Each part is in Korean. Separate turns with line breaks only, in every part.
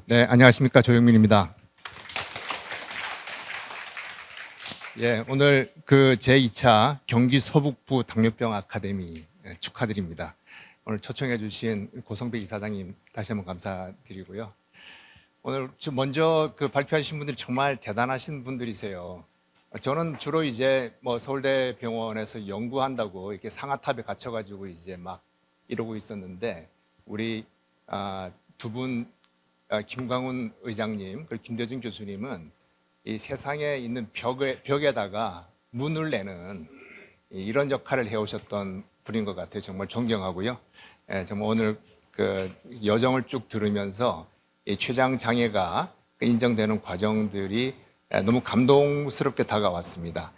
네, 안녕하십니까. 조영민입니다. 예, 오늘 그 제2차 경기 서북부 당뇨병 아카데미 축하드립니다. 오늘 초청해 주신 고성백 이사장님 다시 한번 감사드리고요. 오늘 먼저 그 발표하신 분들이 정말 대단하신 분들이세요. 저는 주로 이제 뭐 서울대 병원에서 연구한다고 이렇게 상아탑에 갇혀가지고 이제 막 이러고 있었는데 우리 두 분 김광훈 의장님 그리고 김대중 교수님은 이 세상에 있는 벽에다가 문을 내는 이런 역할을 해오셨던 분인 것 같아요. 정말 존경하고요. 정말 오늘 그 여정을 쭉 들으면서 이 췌장 장애가 인정되는 과정들이 너무 감동스럽게 다가왔습니다.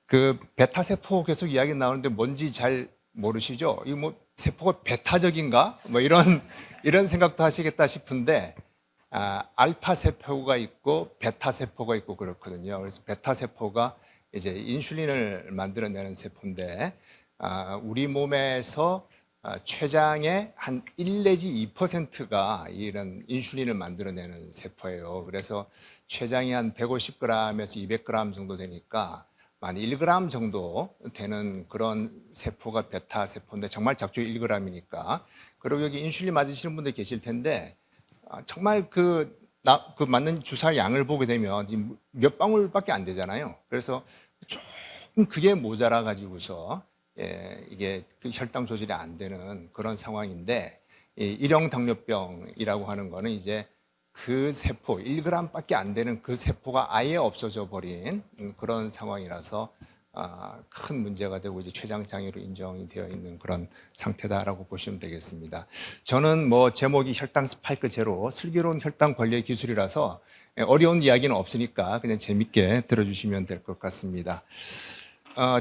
그 베타 세포 계속 이야기 나오는데 뭔지 잘 모르시죠? 이 뭐 세포가 베타적인가? 뭐 이런 생각도 하시겠다 싶은데 알파 세포가 있고 베타 세포가 있고 그렇거든요. 그래서 베타 세포가 이제 인슐린을 만들어내는 세포인데 우리 몸에서 췌장의 한 1 내지 2%가 이런 인슐린을 만들어내는 세포예요. 그래서 췌장이 한 150g에서 200g 정도 되니까 한 1g 정도 되는 그런 세포가 베타 세포인데 정말 작죠. 1g이니까. 그리고 여기 인슐린 맞으시는 분들 계실 텐데 정말 그 맞는 주사 양을 보게 되면 몇 방울밖에 안 되잖아요. 그래서 조금 그게 모자라 가지고서 이게 그 혈당 조절이 안 되는 그런 상황인데 일형 당뇨병이라고 하는 거는 이제 그 세포 1g밖에 안 되는 그 세포가 아예 없어져 버린 그런 상황이라서 큰 문제가 되고 이제 췌장 장애로 인정이 되어 있는 그런 상태다라고 보시면 되겠습니다. 저는 뭐 제목이 혈당 스파이크 제로 슬기로운 혈당 관리 기술이라서 어려운 이야기는 없으니까 그냥 재밌게 들어주시면 될 것 같습니다.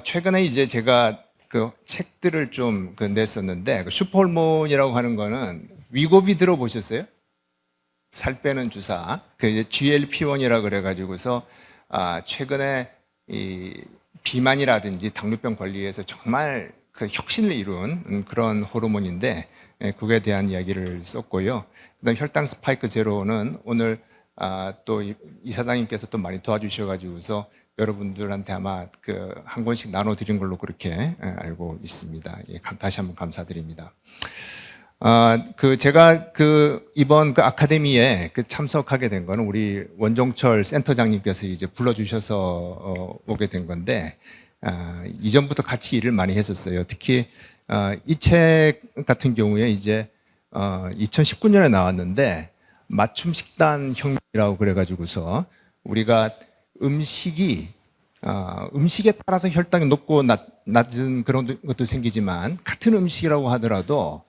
최근에 이제 제가 그 책들을 좀 냈었는데 슈퍼호르몬이라고 하는 거는 위고비 들어보셨어요? 살 빼는 주사. 그 이제 GLP-1이라 그래가지고서 최근에 이 비만이라든지 당뇨병 관리에서 정말 그 혁신을 이룬 그런 호르몬인데 그거에 대한 이야기를 썼고요. 그다음 혈당 스파이크 제로는 오늘 또 이사장님께서 또 많이 도와주셔가지고서 여러분들한테 아마 그 한 권씩 나눠드린 걸로 그렇게 알고 있습니다. 예, 다시 한번 감사드립니다. 제가 이번 그 아카데미에 참석하게 된 거는 우리 원종철 센터장님께서 이제 불러주셔서 오게 된 건데, 이전부터 같이 일을 많이 했었어요. 특히, 이 책 같은 경우에 이제, 2019년에 나왔는데, 맞춤 식단 혁명이라고 그래가지고서 우리가 음식에 따라서 혈당이 높고 낮은 그런 것도 생기지만, 같은 음식이라고 하더라도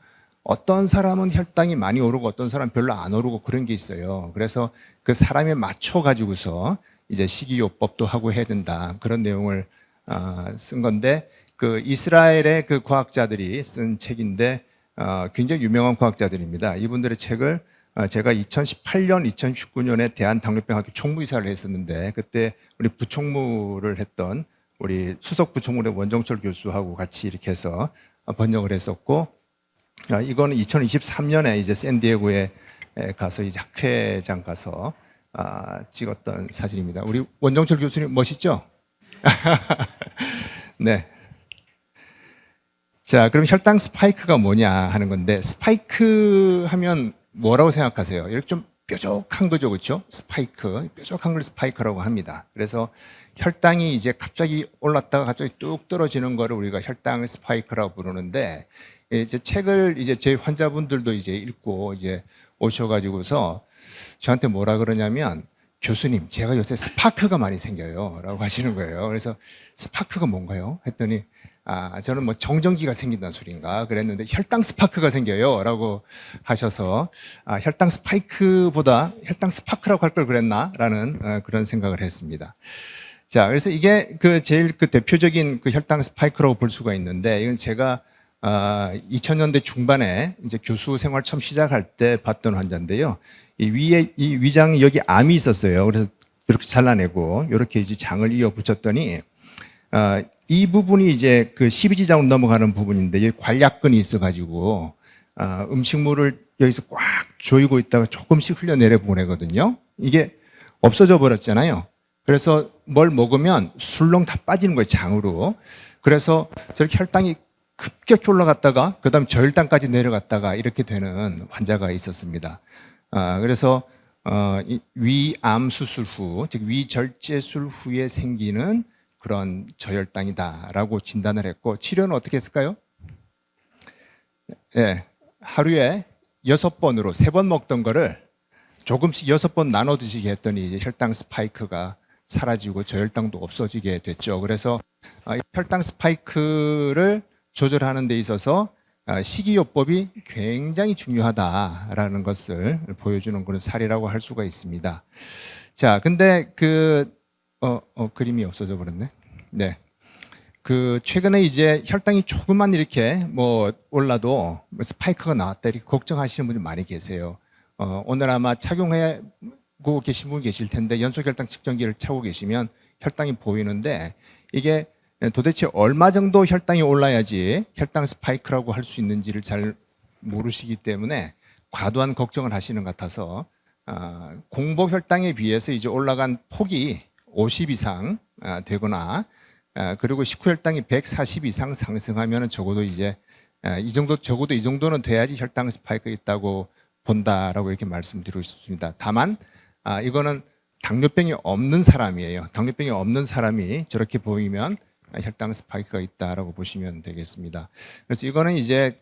어떤 사람은 혈당이 많이 오르고 어떤 사람은 별로 안 오르고 그런 게 있어요. 그래서 그 사람에 맞춰 가지고서 이제 식이요법도 하고 해야 된다. 그런 내용을 쓴 건데 그 이스라엘의 그 과학자들이 쓴 책인데 굉장히 유명한 과학자들입니다. 이분들의 책을 제가 2018년, 2019년에 대한당뇨병학회 총무이사를 했었는데 그때 우리 부총무를 했던 우리 수석 부총무의 원종철 교수하고 같이 이렇게 해서 번역을 했었고 이거는 2023년에 이제 샌디에고에 가서 이제 학회장 가서 찍었던 사진입니다. 우리 원종철 교수님 멋있죠? 네. 자, 그럼 혈당 스파이크가 뭐냐 하는 건데 스파이크 하면 뭐라고 생각하세요? 이렇게 좀 뾰족한 거죠, 그렇죠? 스파이크, 뾰족한 걸 스파이크라고 합니다. 그래서 혈당이 이제 갑자기 올랐다가 갑자기 뚝 떨어지는 거를 우리가 혈당 스파이크라고 부르는데. 이제 책을 이제 제 환자분들도 이제 읽고 이제 오셔가지고서 저한테 뭐라 그러냐면 교수님, 제가 요새 스파크가 많이 생겨요. 라고 하시는 거예요. 그래서 스파크가 뭔가요? 했더니 저는 뭐 정전기가 생긴다는 소리인가 그랬는데 혈당 스파크가 생겨요. 라고 하셔서 혈당 스파이크보다 혈당 스파크라고 할 걸 그랬나? 라는 그런 생각을 했습니다. 자, 그래서 이게 제일 대표적인 혈당 스파이크라고 볼 수가 있는데 이건 제가 2000년대 중반에 이제 교수 생활 처음 시작할 때 봤던 환자인데요. 이 위장이 여기 암이 있었어요. 그래서 이렇게 잘라내고 이렇게 이제 장을 이어 붙였더니 이 부분이 이제 그 십이지장으로 넘어가는 부분인데 여기 관략근이 있어가지고 음식물을 여기서 꽉 조이고 있다가 조금씩 흘려내려 보내거든요. 이게 없어져 버렸잖아요. 그래서 뭘 먹으면 술렁 다 빠지는 거예요, 장으로. 그래서 저렇게 혈당이 급격히 올라갔다가 그다음 저혈당까지 내려갔다가 이렇게 되는 환자가 있었습니다. 그래서 위암 수술 후, 즉 위절제술 후에 생기는 그런 저혈당이다라고 진단을 했고, 치료는 어떻게 했을까요? 예, 하루에 6번으로 3번 먹던 거를 조금씩 6번 나눠 드시게 했더니 이제 혈당 스파이크가 사라지고 저혈당도 없어지게 됐죠. 그래서 혈당 스파이크를 조절하는 데 있어서 식이요법이 굉장히 중요하다라는 것을 보여주는 그런 사례라고 할 수가 있습니다. 자, 근데 그림이 없어져 버렸네. 네. 최근에 이제 혈당이 조금만 이렇게 뭐 올라도 스파이크가 나왔다 이렇게 걱정하시는 분이 많이 계세요. 오늘 아마 착용하고 계신 분 계실 텐데 연속 혈당 측정기를 차고 계시면 혈당이 보이는데 이게 도대체 얼마 정도 혈당이 올라야지 혈당 스파이크라고 할 수 있는지를 잘 모르시기 때문에 과도한 걱정을 하시는 것 같아서 공복 혈당에 비해서 이제 올라간 폭이 50 이상 되거나 그리고 식후 혈당이 140 이상 상승하면 적어도 이제 적어도 이 정도는 돼야지 혈당 스파이크가 있다고 본다라고 이렇게 말씀드리고 싶습니다. 다만 이거는 당뇨병이 없는 사람이에요. 당뇨병이 없는 사람이 저렇게 보이면 혈당 스파이크가 있다라고 보시면 되겠습니다. 그래서 이거는 이제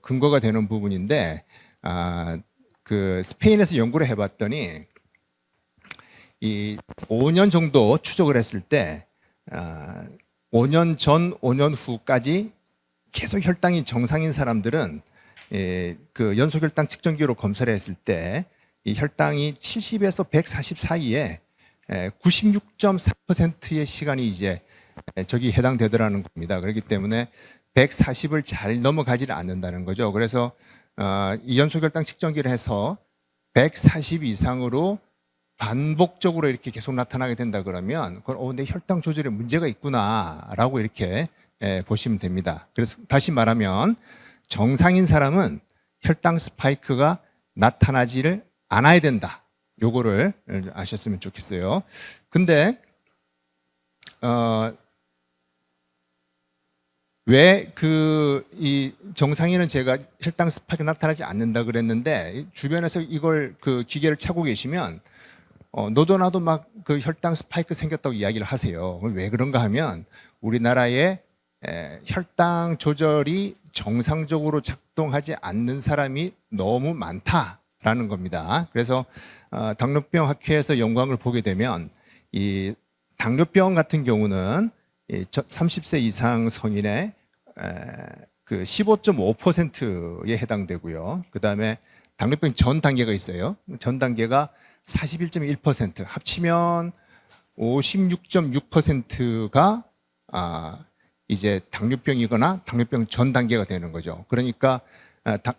근거가 되는 부분인데 스페인에서 연구를 해봤더니 이 5년 정도 추적을 했을 때 5년 전, 5년 후까지 계속 혈당이 정상인 사람들은 연속 혈당 측정기로 검사를 했을 때 이 혈당이 70에서 140 사이에 96.4%의 시간이 이제 저기 해당되더라는 겁니다. 그렇기 때문에 140을 잘 넘어가지를 않는다는 거죠. 그래서 이 연속 혈당 측정기를 해서 140 이상으로 반복적으로 이렇게 계속 나타나게 된다 그러면 그건 내 혈당 조절에 문제가 있구나라고 이렇게 보시면 됩니다. 그래서 다시 말하면 정상인 사람은 혈당 스파이크가 나타나지를 않아야 된다. 요거를 아셨으면 좋겠어요. 근데 왜 이 정상인은 제가 혈당 스파이크 나타나지 않는다 그랬는데 주변에서 이걸 기계를 차고 계시면 너도 나도 막 혈당 스파이크 생겼다고 이야기를 하세요. 왜 그런가 하면 우리나라에 혈당 조절이 정상적으로 작동하지 않는 사람이 너무 많다라는 겁니다. 그래서 당뇨병 학회에서 연구를 보게 되면 이 당뇨병 같은 경우는 30세 이상 성인의 15.5%에 해당되고요. 그 다음에 당뇨병 전 단계가 있어요. 전 단계가 41.1%, 합치면 56.6%가 이제 당뇨병이거나 당뇨병 전 단계가 되는 거죠. 그러니까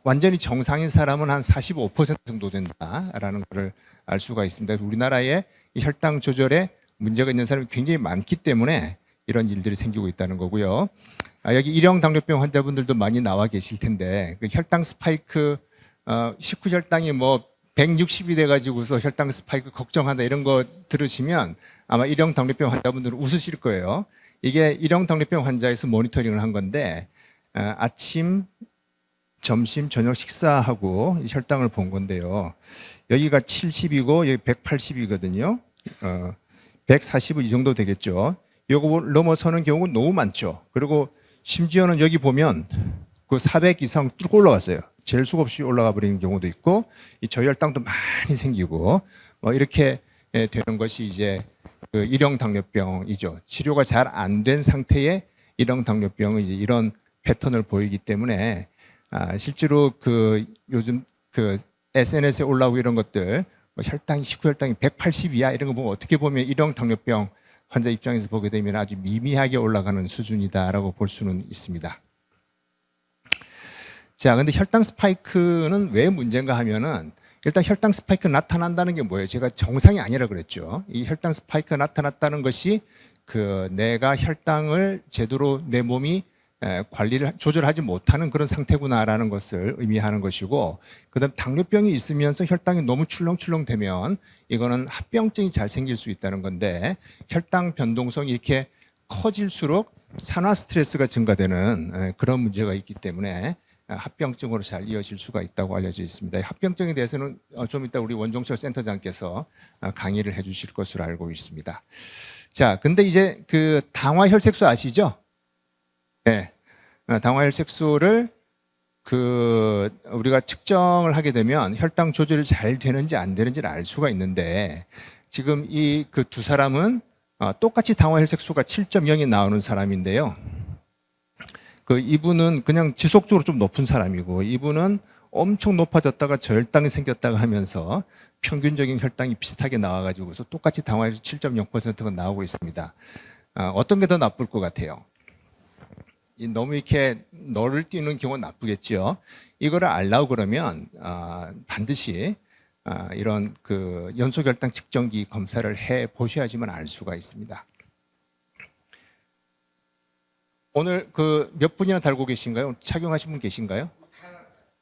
완전히 정상인 사람은 한 45% 정도 된다라는 것을 알 수가 있습니다. 우리나라에 이 혈당 조절에 문제가 있는 사람이 굉장히 많기 때문에 이런 일들이 생기고 있다는 거고요. 여기 일형 당뇨병 환자분들도 많이 나와 계실 텐데 혈당 스파이크 식후 혈당이 뭐 160이 돼가지고서 혈당 스파이크 걱정한다 이런 거 들으시면 아마 일형 당뇨병 환자분들은 웃으실 거예요. 이게 일형 당뇨병 환자에서 모니터링을 한 건데 아침, 점심, 저녁 식사하고 혈당을 본 건데요. 여기가 70이고 여기 180이거든요. 140은 이 정도 되겠죠. 이거 넘어서는 경우는 너무 많죠. 그리고 심지어는 여기 보면 400 이상 뚫고 올라갔어요. 잴 수가 없이 올라가 버리는 경우도 있고 이 저혈당도 많이 생기고 뭐 이렇게 되는 것이 이제 일형 당뇨병이죠. 치료가 잘 안 된 상태의 일형 당뇨병은 이제 이런 패턴을 보이기 때문에 실제로 요즘 SNS에 올라오고 이런 것들 혈당이 식후 혈당이 180이야 이런 거 보면 어떻게 보면 일형 당뇨병 환자 입장에서 보게 되면 아주 미미하게 올라가는 수준이다라고 볼 수는 있습니다. 자, 근데 혈당 스파이크는 왜 문제인가 하면은 일단 혈당 스파이크 나타난다는 게 뭐예요? 제가 정상이 아니라 그랬죠. 이 혈당 스파이크 나타났다는 것이 내가 혈당을 제대로 내 몸이 관리를 조절하지 못하는 그런 상태구나라는 것을 의미하는 것이고, 그다음 당뇨병이 있으면서 혈당이 너무 출렁출렁되면 이거는 합병증이 잘 생길 수 있다는 건데, 혈당 변동성이 이렇게 커질수록 산화 스트레스가 증가되는 그런 문제가 있기 때문에 합병증으로 잘 이어질 수가 있다고 알려져 있습니다. 합병증에 대해서는 좀 이따 우리 원종철 센터장께서 강의를 해주실 것으로 알고 있습니다. 자, 근데 이제 그 당화혈색소 아시죠? 네, 당화혈색소를 우리가 측정을 하게 되면 혈당 조절이 잘 되는지 안 되는지를 알 수가 있는데, 지금 이 그 두 사람은 똑같이 당화혈색소가 7.0이 나오는 사람인데요. 이분은 그냥 지속적으로 좀 높은 사람이고, 이분은 엄청 높아졌다가 저혈당이 생겼다가 하면서 평균적인 혈당이 비슷하게 나와가지고서 똑같이 당화혈색소 7.0%가 나오고 있습니다. 어떤 게 더 나쁠 것 같아요? 너무 이렇게 너를 띄는 경우는 나쁘겠죠. 이거를 알라고 그러면 반드시 이런 그 연소혈당 측정기 검사를 해 보셔야지만 알 수가 있습니다. 오늘 그 몇 분이나 달고 계신가요? 착용하신 분 계신가요?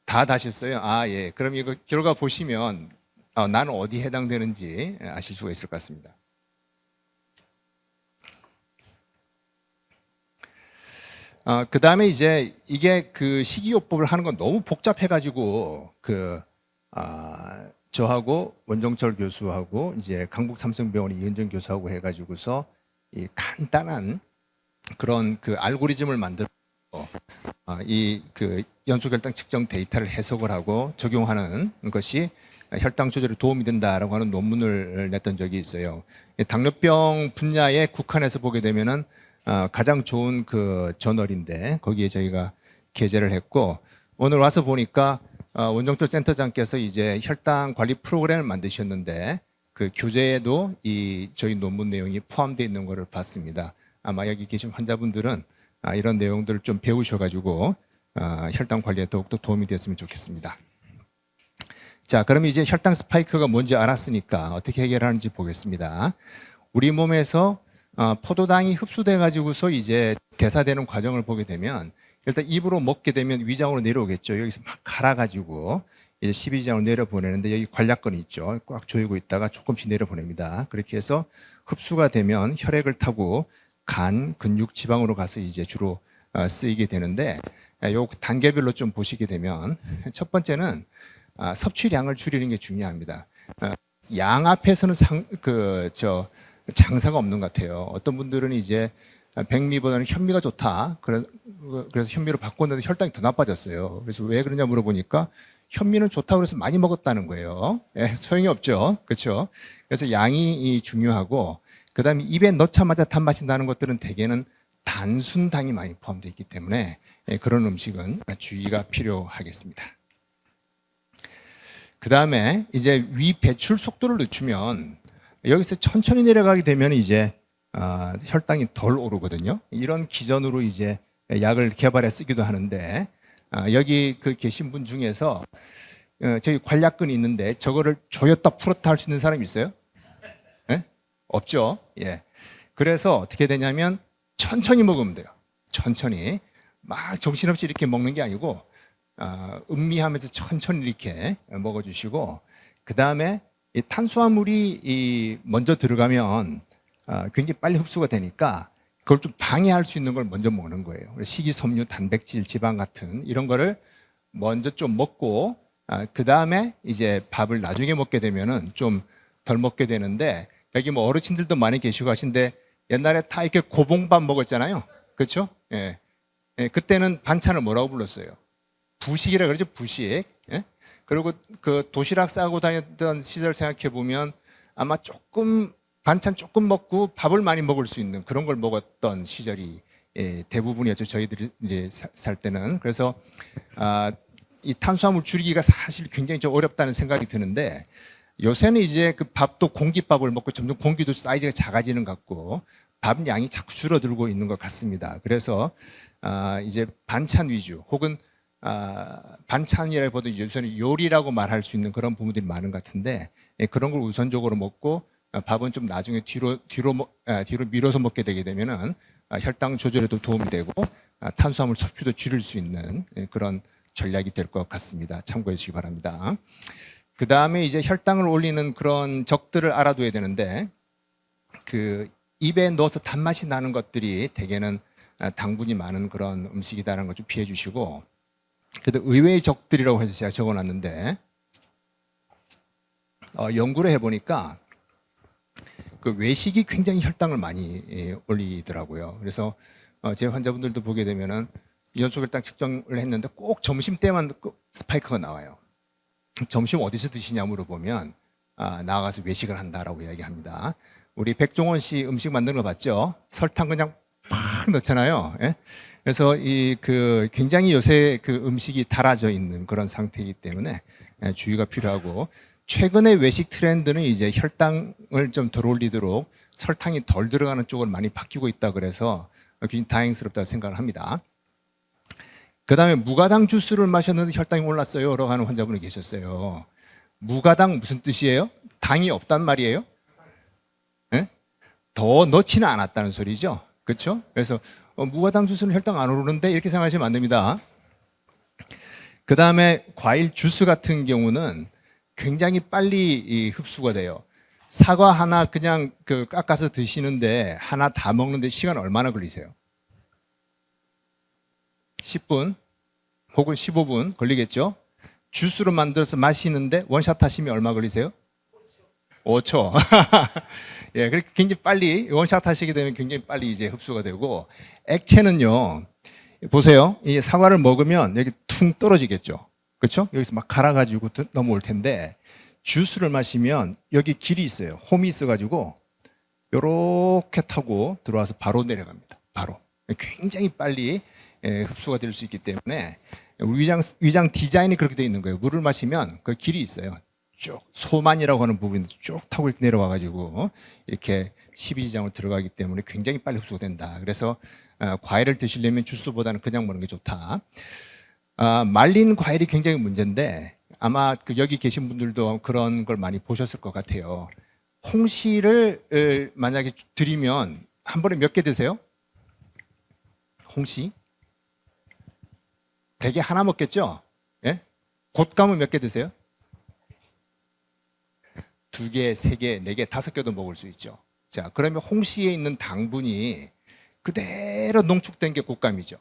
다 다셨어요? 아, 예. 그럼 이거 결과 보시면 나는 어디에 해당되는지 아실 수가 있을 것 같습니다. 그 다음에 이제 이게 그 식이요법을 하는 건 너무 복잡해가지고 저하고 원종철 교수하고 이제 강북 삼성병원 이은정 교수하고 해가지고서 이 간단한 그런 그 알고리즘을 만들어 이 그 연소혈당 측정 데이터를 해석을 하고 적용하는 것이 혈당 조절에 도움이 된다라고 하는 논문을 냈던 적이 있어요. 당뇨병 분야에 국한해서 보게 되면은 가장 좋은 그 저널인데 거기에 저희가 게재를 했고, 오늘 와서 보니까 원종철 센터장께서 이제 혈당 관리 프로그램을 만드셨는데 그 교재에도 이 저희 논문 내용이 포함되어 있는 것을 봤습니다. 아마 여기 계신 환자분들은 이런 내용들을 좀 배우셔가지고 혈당 관리에 더욱더 도움이 됐으면 좋겠습니다. 자, 그럼 이제 혈당 스파이크가 뭔지 알았으니까 어떻게 해결하는지 보겠습니다. 우리 몸에서 포도당이 흡수돼 가지고서 이제 대사되는 과정을 보게 되면 일단 입으로 먹게 되면 위장으로 내려오겠죠. 여기서 막 갈아가지고 이제 십이지장으로 내려보내는데 여기 관략근이 있죠. 꽉 조이고 있다가 조금씩 내려보냅니다. 그렇게 해서 흡수가 되면 혈액을 타고 간, 근육, 지방으로 가서 이제 주로 쓰이게 되는데, 요 단계별로 좀 보시게 되면 첫 번째는 섭취량을 줄이는 게 중요합니다. 양 앞에서는 장사가 없는 것 같아요. 어떤 분들은 이제 백미보다는 현미가 좋다. 그래서 현미로 바꿨는데 혈당이 더 나빠졌어요. 그래서 왜 그러냐 물어보니까 현미는 좋다고 해서 많이 먹었다는 거예요. 예, 소용이 없죠. 그렇죠? 그래서 양이 중요하고, 그 다음에 입에 넣자마자 단맛이 나는 것들은 대개는 단순당이 많이 포함되어 있기 때문에 그런 음식은 주의가 필요하겠습니다. 그 다음에 이제 위 배출 속도를 늦추면 여기서 천천히 내려가게 되면 이제 혈당이 덜 오르거든요. 이런 기전으로 이제 약을 개발해 쓰기도 하는데, 여기 그 계신 분 중에서 저기 관략근이 있는데 저거를 조였다 풀었다 할 수 있는 사람이 있어요? 네? 없죠. 예. 그래서 어떻게 되냐면 천천히 먹으면 돼요. 천천히 막 정신없이 이렇게 먹는 게 아니고 음미하면서 천천히 이렇게 먹어주시고, 그 다음에 이 탄수화물이 먼저 들어가면 굉장히 빨리 흡수가 되니까 그걸 좀 방해할 수 있는 걸 먼저 먹는 거예요. 식이섬유, 단백질, 지방 같은 이런 거를 먼저 좀 먹고 그 다음에 이제 밥을 나중에 먹게 되면은 좀 덜 먹게 되는데, 여기 뭐 어르신들도 많이 계시고 하신데 옛날에 다 이렇게 고봉밥 먹었잖아요. 그렇죠? 예. 예, 그때는 반찬을 뭐라고 불렀어요? 부식이라 그러죠. 부식. 예? 그리고 그 도시락 싸고 다녔던 시절 생각해 보면 아마 반찬 조금 먹고 밥을 많이 먹을 수 있는 그런 걸 먹었던 시절이 대부분이었죠. 저희들이 이제 살 때는. 그래서 이 탄수화물 줄이기가 사실 굉장히 좀 어렵다는 생각이 드는데, 요새는 이제 그 밥도 공깃밥을 먹고 점점 공기도 사이즈가 작아지는 것 같고 밥 양이 자꾸 줄어들고 있는 것 같습니다. 그래서 이제 반찬 위주 혹은 반찬이라기보다 요새는 요리라고 말할 수 있는 그런 부분들이 많은 것 같은데, 그런 걸 우선적으로 먹고 밥은 좀 나중에 뒤로 밀어서 먹게 되게 되면은 혈당 조절에도 도움이 되고 탄수화물 섭취도 줄일 수 있는 그런 전략이 될 것 같습니다. 참고해 주시기 바랍니다. 그 다음에 이제 혈당을 올리는 그런 적들을 알아둬야 되는데, 그 입에 넣어서 단맛이 나는 것들이 대개는 당분이 많은 그런 음식이다라는 걸 좀 피해 주시고, 그래도 의외의 적들이라고 해서 제가 적어놨는데, 연구를 해보니까 그 외식이 굉장히 혈당을 많이 올리더라고요. 그래서 제 환자분들도 보게 되면은 연소혈당 측정을 했는데 꼭 점심 때만 스파이크가 나와요. 점심 어디서 드시냐 물어보면 나가서 외식을 한다라고 이야기합니다. 우리 백종원 씨 음식 만드는 거 봤죠? 설탕 그냥 팍 넣잖아요. 예? 그래서 굉장히 요새 그 음식이 달아져 있는 그런 상태이기 때문에 주의가 필요하고, 최근의 외식 트렌드는 이제 혈당을 좀 덜 올리도록 설탕이 덜 들어가는 쪽으로 많이 바뀌고 있다 그래서 굉장히 다행스럽다고 생각을 합니다. 그 다음에 무가당 주스를 마셨는데 혈당이 올랐어요 라고 하는 환자분이 계셨어요. 무가당 무슨 뜻이에요? 당이 없단 말이에요? 네? 더 넣지는 않았다는 소리죠. 그렇죠? 그래서 무가당 주스는 혈당 안 오르는데 이렇게 생각하시면 안 됩니다. 그 다음에 과일 주스 같은 경우는 굉장히 빨리 흡수가 돼요. 사과 하나 그냥 깎아서 드시는데 하나 다 먹는데 시간 얼마나 걸리세요? 10분 혹은 15분 걸리겠죠? 주스로 만들어서 마시는데 원샷 하시면 얼마 걸리세요? 5초. 예, 그렇게 굉장히 빨리 원샷 하시게 되면 굉장히 빨리 이제 흡수가 되고, 액체는요, 보세요. 이 사과를 먹으면 여기 퉁 떨어지겠죠. 그렇죠? 여기서 막 갈아가지고 넘어올 텐데, 주스를 마시면 여기 길이 있어요. 홈이 있어가지고 요렇게 타고 들어와서 바로 내려갑니다. 바로. 굉장히 빨리 흡수가 될 수 있기 때문에 위장 디자인이 그렇게 되어 있는 거예요. 물을 마시면 그 길이 있어요. 쭉 소만이라고 하는 부분이 쭉 타고 이렇게 내려와가지고 이렇게 십이지장으로 들어가기 때문에 굉장히 빨리 흡수가 된다. 그래서 과일을 드시려면 주스보다는 그냥 먹는 게 좋다. 말린 과일이 굉장히 문제인데, 아마 여기 계신 분들도 그런 걸 많이 보셨을 것 같아요. 홍시를 만약에 드리면 한 번에 몇 개 드세요? 홍시? 대개 하나 먹겠죠? 예? 곶감은 몇 개 드세요? 2개, 3개, 4개, 5개도 먹을 수 있죠. 자, 그러면 홍시에 있는 당분이 그대로 농축된 게 곶감이죠.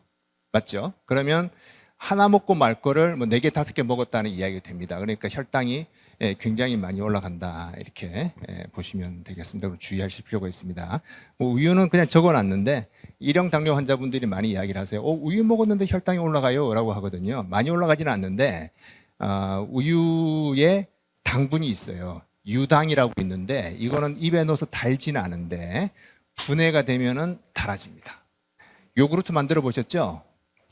맞죠? 그러면 하나 먹고 말 거를 뭐 4개, 5개 먹었다는 이야기가 됩니다. 그러니까 혈당이 굉장히 많이 올라간다. 이렇게 보시면 되겠습니다. 그럼 주의하실 필요가 있습니다. 뭐 우유는 그냥 적어놨는데 일형 당뇨 환자분들이 많이 이야기를 하세요. 우유 먹었는데 혈당이 올라가요? 라고 하거든요. 많이 올라가지는 않는데 우유에 당분이 있어요. 유당이라고 있는데 이거는 입에 넣어서 달지는 않은데 분해가 되면은 달아집니다. 요구르트 만들어 보셨죠?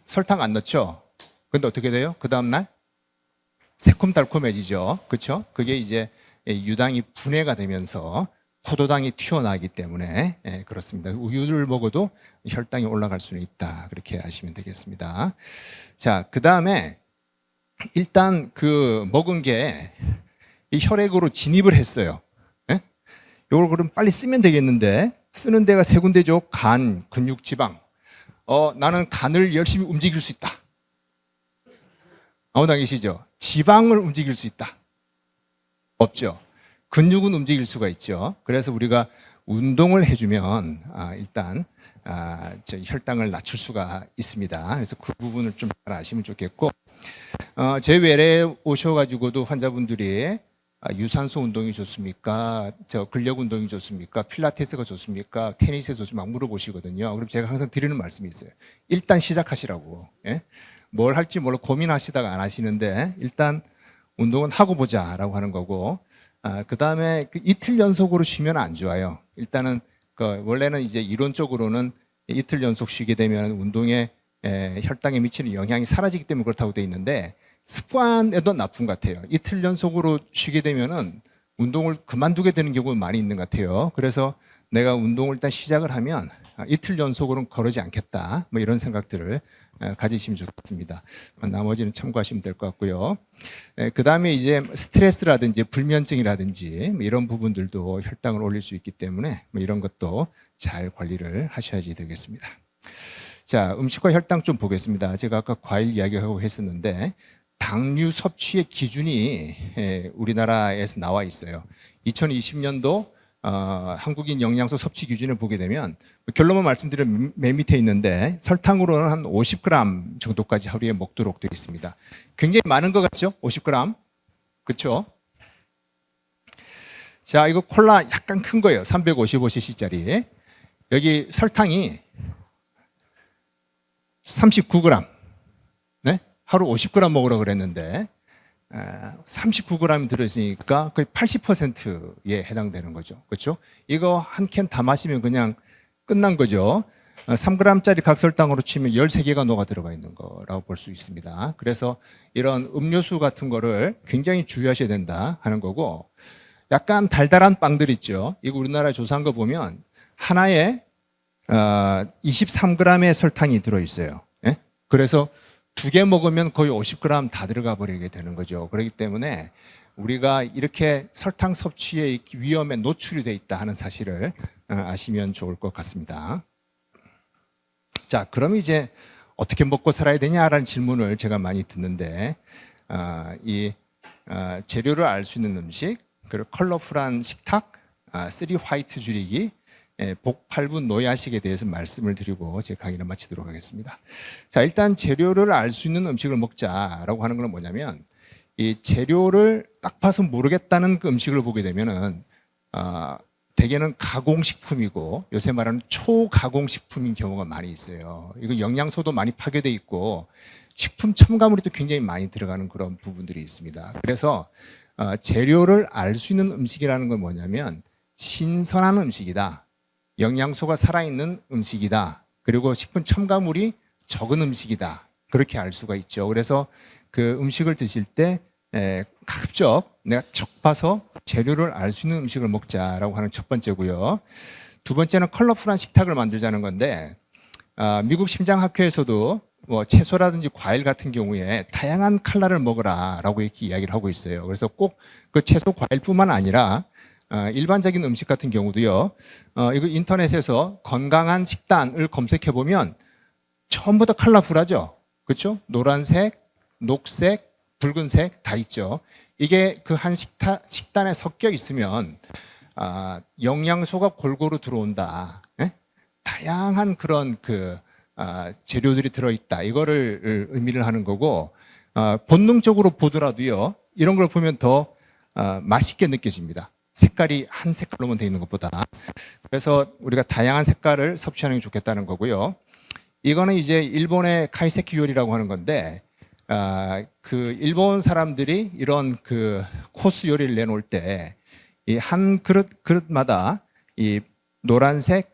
설탕 안 넣죠? 근데 어떻게 돼요? 그 다음날 새콤달콤해지죠. 그렇죠? 그게 이제 유당이 분해가 되면서 포도당이 튀어나오기 때문에 그렇습니다. 우유를 먹어도 혈당이 올라갈 수는 있다. 그렇게 아시면 되겠습니다. 자, 그 다음에 일단 먹은 게 이 혈액으로 진입을 했어요. 예? 이걸 그럼 빨리 쓰면 되겠는데 쓰는 데가 3군데죠. 간, 근육, 지방. 나는 간을 열심히 움직일 수 있다. 아무나 계시죠? 지방을 움직일 수 있다. 없죠. 근육은 움직일 수가 있죠. 그래서 우리가 운동을 해주면 일단 혈당을 낮출 수가 있습니다. 그래서 그 부분을 좀 잘 아시면 좋겠고, 제 외래에 오셔가지고도 환자분들이 유산소 운동이 좋습니까? 근력 운동이 좋습니까? 필라테스가 좋습니까? 테니스가 좋습니까? 막 물어보시거든요. 그럼 제가 항상 드리는 말씀이 있어요. 일단 시작하시라고. 예? 뭘 할지 몰라 고민하시다가 안 하시는데 일단 운동은 하고 보자라고 하는 거고, 그 다음에 이틀 연속으로 쉬면 안 좋아요. 일단은 원래는 이제 이론적으로는 이틀 연속 쉬게 되면 운동에 혈당에 미치는 영향이 사라지기 때문에 그렇다고 돼 있는데 습관에도 나쁜 것 같아요. 이틀 연속으로 쉬게 되면은 운동을 그만두게 되는 경우가 많이 있는 것 같아요. 그래서 내가 운동을 일단 시작을 하면 이틀 연속으로는 거르지 않겠다. 뭐 이런 생각들을 가지시면 좋겠습니다. 나머지는 참고하시면 될 것 같고요. 그 다음에 이제 스트레스라든지 불면증이라든지 뭐 이런 부분들도 혈당을 올릴 수 있기 때문에 뭐 이런 것도 잘 관리를 하셔야지 되겠습니다. 자, 음식과 혈당 좀 보겠습니다. 제가 아까 과일 이야기하고 했었는데 당류 섭취의 기준이 우리나라에서 나와 있어요. 2020년도 한국인 영양소 섭취 기준을 보게 되면 결론만 말씀드리면 맨 밑에 있는데 설탕으로는 한 50g 정도까지 하루에 먹도록 되어 있습니다. 굉장히 많은 것 같죠? 50g. 그렇죠? 자, 이거 콜라 약간 큰 거예요. 355cc짜리. 여기 설탕이 39g. 네? 하루 50g 먹으라고 그랬는데 39g 들어있으니까 거의 80%에 해당되는 거죠. 그렇죠? 이거 한 캔 다 마시면 그냥 끝난 거죠. 3g짜리 각설탕으로 치면 13개가 녹아 들어가 있는 거라고 볼 수 있습니다. 그래서 이런 음료수 같은 거를 굉장히 주의하셔야 된다 하는 거고, 약간 달달한 빵들 있죠. 이거 우리나라에 조사한 거 보면 하나에 23g의 설탕이 들어있어요. 예? 그래서 2개 먹으면 거의 50g 다 들어가 버리게 되는 거죠. 그렇기 때문에 우리가 이렇게 설탕 섭취의 위험에 노출이 돼 있다 하는 사실을 아시면 좋을 것 같습니다. 자, 그럼 이제 어떻게 먹고 살아야 되냐라는 질문을 제가 많이 듣는데, 재료를 알 수 있는 음식, 그리고 컬러풀한 식탁, 3 화이트 줄이기, 복팔분 노야식에 대해서 말씀을 드리고 제 강의를 마치도록 하겠습니다. 자, 일단 재료를 알 수 있는 음식을 먹자라고 하는 건 뭐냐면, 이 재료를 딱 봐서 모르겠다는 그 음식을 보게 되면은 대개는 가공식품이고 요새 말하는 초가공식품인 경우가 많이 있어요. 이거 영양소도 많이 파괴돼 있고 식품 첨가물이 또 굉장히 많이 들어가는 그런 부분들이 있습니다. 그래서 재료를 알 수 있는 음식이라는 건 뭐냐면 신선한 음식이다, 영양소가 살아있는 음식이다, 그리고 식품 첨가물이 적은 음식이다, 그렇게 알 수가 있죠. 그래서 그 음식을 드실 때 가급적 내가 적 봐서 재료를 알 수 있는 음식을 먹자라고 하는 첫 번째고요. 두 번째는 컬러풀한 식탁을 만들자는 건데, 미국 심장학회에서도 뭐 채소라든지 과일 같은 경우에 다양한 컬러를 먹으라라고 이렇게 이야기를 하고 있어요. 그래서 꼭 그 채소 과일뿐만 아니라 일반적인 음식 같은 경우도요. 이거 인터넷에서 건강한 식단을 검색해 보면 전부 다 컬러풀하죠. 그렇죠? 노란색, 녹색, 붉은색 다 있죠. 이게 그 한 식단에 섞여 있으면 영양소가 골고루 들어온다. 예? 다양한 그런 재료들이 들어있다. 이거를 의미를 하는 거고, 본능적으로 보더라도요, 이런 걸 보면 더 맛있게 느껴집니다. 색깔이 한 색깔로만 되어 있는 것보다. 그래서 우리가 다양한 색깔을 섭취하는 게 좋겠다는 거고요. 이거는 이제 일본의 카이세키 요리라고 하는 건데, 그 일본 사람들이 이런 그 코스 요리를 내놓을 때 이 한 그릇마다 이 노란색,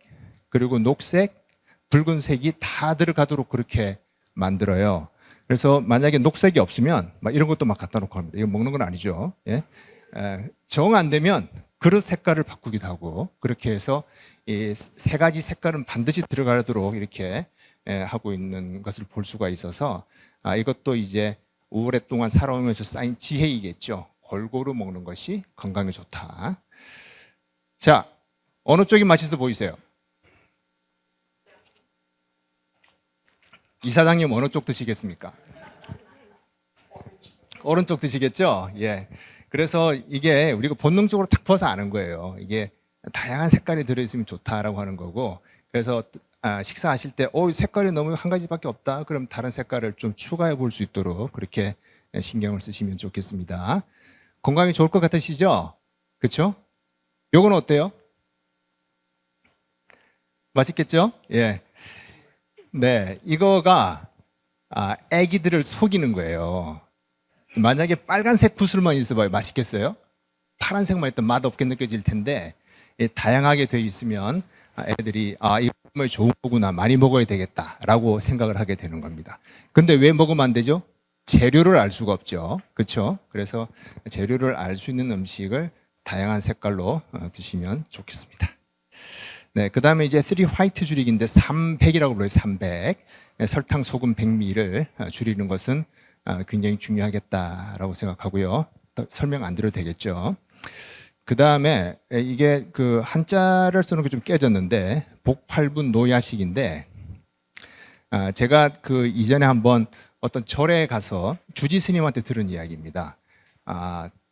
그리고 녹색, 붉은색이 다 들어가도록 그렇게 만들어요. 그래서 만약에 녹색이 없으면 막 이런 것도 막 갖다 놓고 합니다. 이거 먹는 건 아니죠. 예? 정 안 되면 그릇 색깔을 바꾸기도 하고, 그렇게 해서 이 세 가지 색깔은 반드시 들어가도록 이렇게 하고 있는 것을 볼 수가 있어서, 이것도 이제 오랫동안 살아오면서 쌓인 지혜이겠죠. 골고루 먹는 것이 건강에 좋다. 자, 어느 쪽이 맛있어 보이세요? 이사장님 어느 쪽 드시겠습니까? 오른쪽 드시겠죠? 예. 그래서 이게 우리가 본능적으로 탁 봐서 아는 거예요. 이게 다양한 색깔이 들어있으면 좋다라고 하는 거고, 그래서 식사하실 때 색깔이 너무 한 가지밖에 없다, 그럼 다른 색깔을 좀 추가해 볼 수 있도록 그렇게 신경을 쓰시면 좋겠습니다. 건강이 좋을 것 같으시죠? 그렇죠? 요건 어때요? 맛있겠죠? 예. 네, 이거가 애기들을 속이는 거예요. 만약에 빨간색 구슬만 있어봐요, 맛있겠어요? 파란색만 있던 맛없게 느껴질 텐데, 다양하게 되어 있으면 애들이 이거 정말 좋은 거구나, 많이 먹어야 되겠다라고 생각을 하게 되는 겁니다. 근데 왜 먹으면 안 되죠? 재료를 알 수가 없죠. 그렇죠? 그래서 재료를 알 수 있는 음식을 다양한 색깔로 드시면 좋겠습니다. 네, 그 다음에 이제 3 화이트 줄이기인데 300이라고 불러요. 300. 설탕, 소금, 백미를 줄이는 것은 굉장히 중요하겠다라고 생각하고요. 설명 안 드려도 되겠죠. 그 다음에 이게 한자를 쓰는 게 좀 깨졌는데 복팔분 노야식인데, 제가 그 이전에 한번 어떤 절에 가서 주지 스님한테 들은 이야기입니다.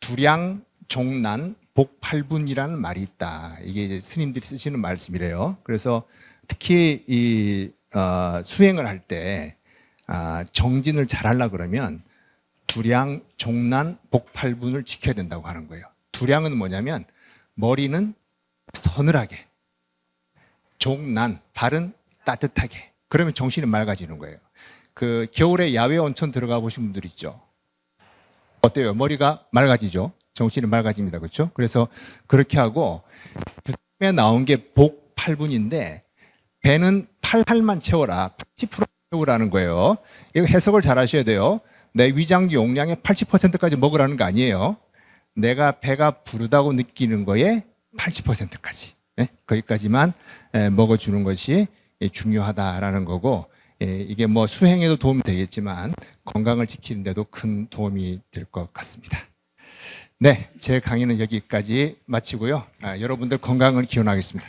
두량, 종난, 복팔분이라는 말이 있다. 이게 이제 스님들이 쓰시는 말씀이래요. 그래서 특히 이 수행을 할 때 정진을 잘하려 그러면 두량, 종난, 복팔분을 지켜야 된다고 하는 거예요. 두량은 뭐냐면 머리는 서늘하게, 종난, 발은 따뜻하게. 그러면 정신이 맑아지는 거예요. 그 겨울에 야외 온천 들어가 보신 분들 있죠. 어때요? 머리가 맑아지죠. 정신이 맑아집니다. 그렇죠? 그래서 그렇게 하고 에 나온 게 복팔분인데 배는 8할만 채워라. 80% 채우라는 거예요. 이거 해석을 잘 하셔야 돼요. 내 위장 용량의 80%까지 먹으라는 거 아니에요. 내가 배가 부르다고 느끼는 거에 80%까지. 거기까지만 먹어주는 것이 중요하다라는 거고, 이게 뭐 수행에도 도움이 되겠지만 건강을 지키는 데도 큰 도움이 될 것 같습니다. 네, 제 강의는 여기까지 마치고요. 여러분들 건강을 기원하겠습니다.